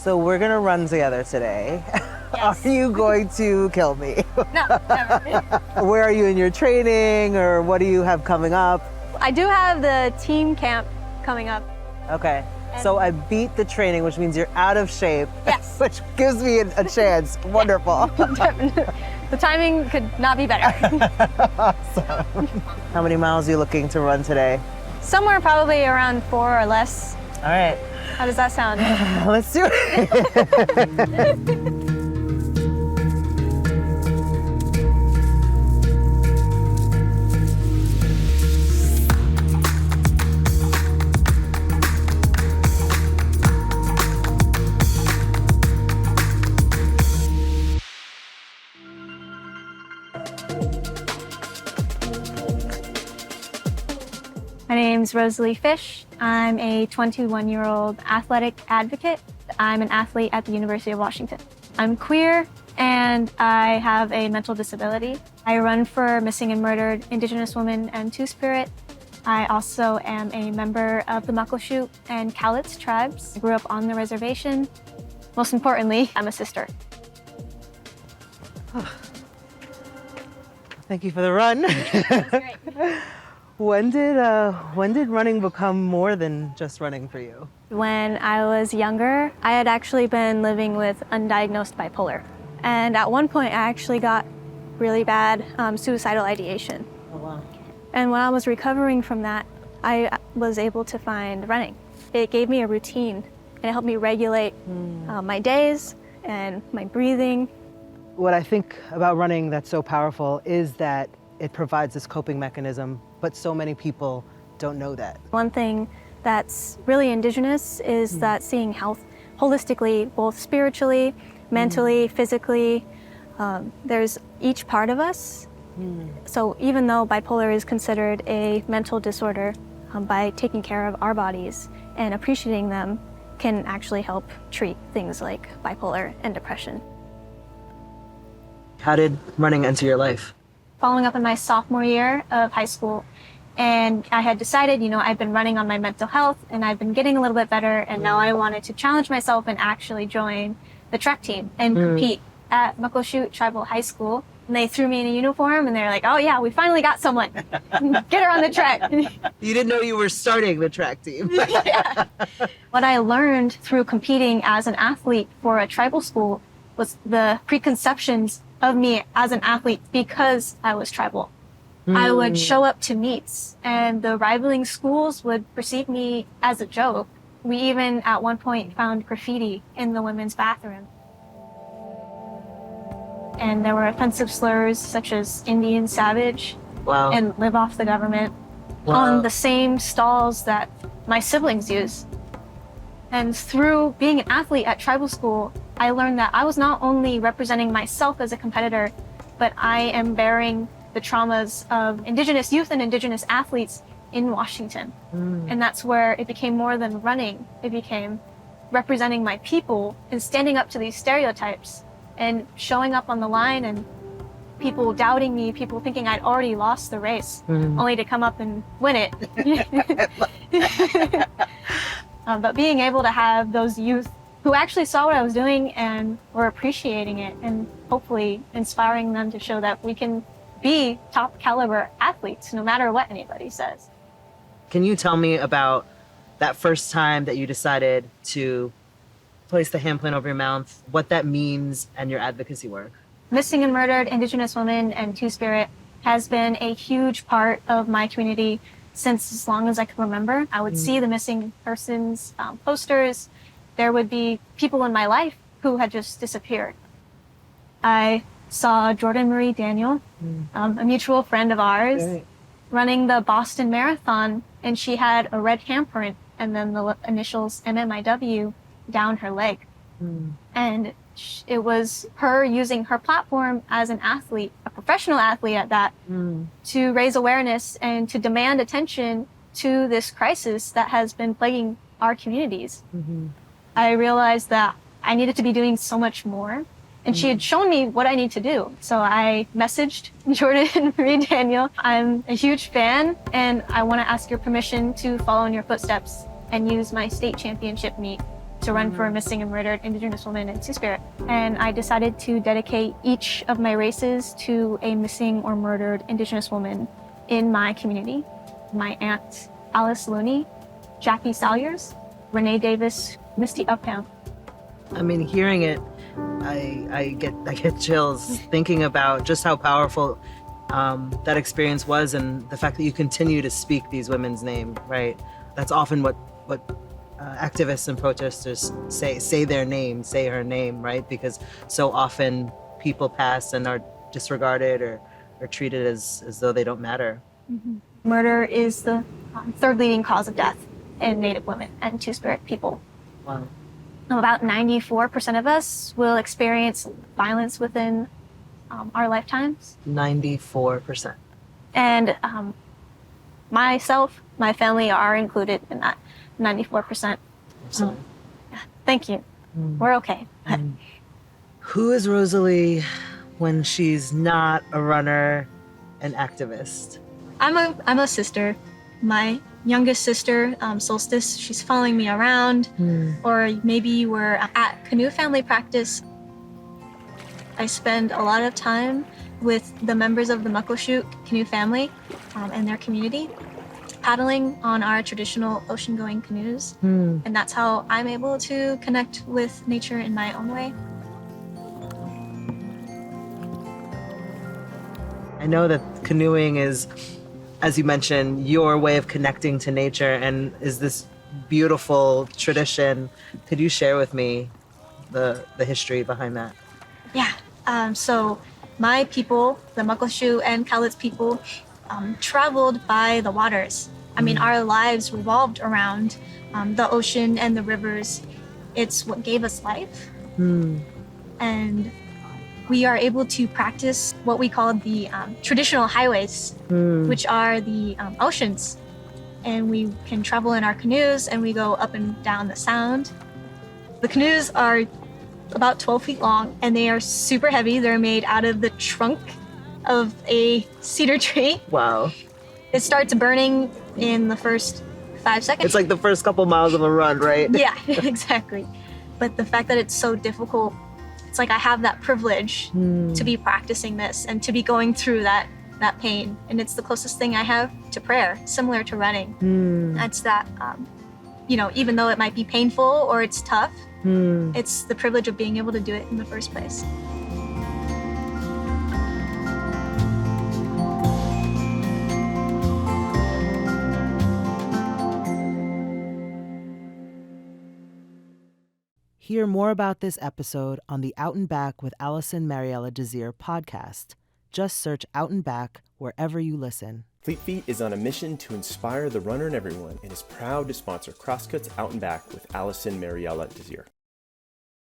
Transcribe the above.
So we're gonna run together today. Yes. Are you going to kill me? No, never. Where are you in your training, or what do you have coming up? I do have the team camp coming up. Okay. So I beat the training, which means you're out of shape. Yes. Which gives me a chance. Wonderful. The timing could not be better. Awesome. How many miles are you looking to run today? Somewhere probably around 4 or less. All right. How does that sound? Let's do it. My name's Rosalie Fish. I'm a 21-year-old athletic advocate. I'm an athlete at the University of Washington. I'm queer and I have a mental disability. I run for missing and murdered Indigenous women and Two-Spirit. I also am a member of the Muckleshoot and Cowlitz tribes. I grew up on the reservation. Most importantly, I'm a sister. Thank you for the run. That's great. When did running become more than just running for you? When I was younger, I had actually been living with undiagnosed bipolar. And at one point, I actually got really bad suicidal ideation. Oh, wow. And when I was recovering from that, I was able to find running. It gave me a routine, and it helped me regulate my days and my breathing. What I think about running that's so powerful is that it provides this coping mechanism, but so many people don't know that. One thing that's really Indigenous is that seeing health holistically, both spiritually, mentally, physically. There's each part of us. So even though bipolar is considered a mental disorder, by taking care of our bodies and appreciating them can actually help treat things like bipolar and depression. How did running enter your life? Following up in my sophomore year of high school, and I had decided, I've been running on my mental health and I've been getting a little bit better, and now I wanted to challenge myself and actually join the track team and compete at Muckleshoot Tribal High School. And they threw me in a uniform and they're like, oh yeah, we finally got someone. Get her on the track. You didn't know you were starting the track team. Yeah. What I learned through competing as an athlete for a tribal school was the preconceptions of me as an athlete because I was tribal. I would show up to meets and the rivaling schools would perceive me as a joke. We even at one point found graffiti in the women's bathroom. And there were offensive slurs such as Indian savage and live off the government on the same stalls that my siblings use. And through being an athlete at tribal school, I learned that I was not only representing myself as a competitor, but I am bearing the traumas of Indigenous youth and Indigenous athletes in Washington. And that's where it became more than running. It became representing my people and standing up to these stereotypes and showing up on the line and people doubting me, people thinking I'd already lost the race, only to come up and win it. But being able to have those youth who actually saw what I was doing and were appreciating it and hopefully inspiring them to show that we can be top caliber athletes no matter what anybody says. Can you tell me about that first time that you decided to place the hand plant over your mouth, what that means, and your advocacy work? Missing and murdered Indigenous women and Two-Spirit has been a huge part of my community since as long as I can remember. I would see the missing persons posters. There would be people in my life who had just disappeared. I saw Jordan Marie Daniel, a mutual friend of ours, running the Boston Marathon, and she had a red handprint and then the initials MMIW down her leg. And it was her using her platform as an athlete, a professional athlete at that, to raise awareness and to demand attention to this crisis that has been plaguing our communities. I realized that I needed to be doing so much more, and she had shown me what I need to do. So I messaged Jordan Marie Daniel. I'm a huge fan, and I want to ask your permission to follow in your footsteps and use my state championship meet to run for a missing and murdered Indigenous woman and Two-Spirit. And I decided to dedicate each of my races to a missing or murdered Indigenous woman in my community. My aunt, Alice Looney, Jackie Salyers, Renee Davis, Misty Uptown. I mean, hearing it, I get chills thinking about just how powerful that experience was, and the fact that you continue to speak these women's name, right? That's often what activists and protesters say their name, say her name, right? Because so often people pass and are disregarded or treated as though they don't matter. Mm-hmm. Murder is the third leading cause of death in Native women and Two-Spirit people. Wow. About 94% of us will experience violence within our lifetimes. 94%. And myself, my family are included in that 94%. So, thank you. We're okay. Who is Rosalie when she's not a runner and activist? I'm a sister. My youngest sister, Solstice, she's following me around. Or maybe we're at canoe family practice. I spend a lot of time with the members of the Muckleshoot canoe family and their community, paddling on our traditional ocean-going canoes. And that's how I'm able to connect with nature in my own way. I know that canoeing is, as you mentioned, your way of connecting to nature and is this beautiful tradition. Could you share with me the history behind that? Yeah. So my people, the Muckleshoot and Cowlitz people, traveled by the waters. I mean, our lives revolved around the ocean and the rivers. It's what gave us life. And we are able to practice what we call the traditional highways, which are the oceans. And we can travel in our canoes and we go up and down the sound. The canoes are about 12 feet long and they are super heavy. They're made out of the trunk of a cedar tree. Wow. It starts burning in the first 5 seconds. It's like the first couple miles of a run, right? Yeah, exactly. But the fact that it's so difficult, it's like I have that privilege to be practicing this and to be going through that pain. And it's the closest thing I have to prayer, similar to running. That's that, even though it might be painful or it's tough, it's the privilege of being able to do it in the first place. Hear more about this episode on the Out and Back with Alison, Mariella, Désir podcast. Just search Out and Back wherever you listen. Fleet Feet is on a mission to inspire the runner and everyone and is proud to sponsor Crosscuts Out and Back with Alison, Mariella, Désir.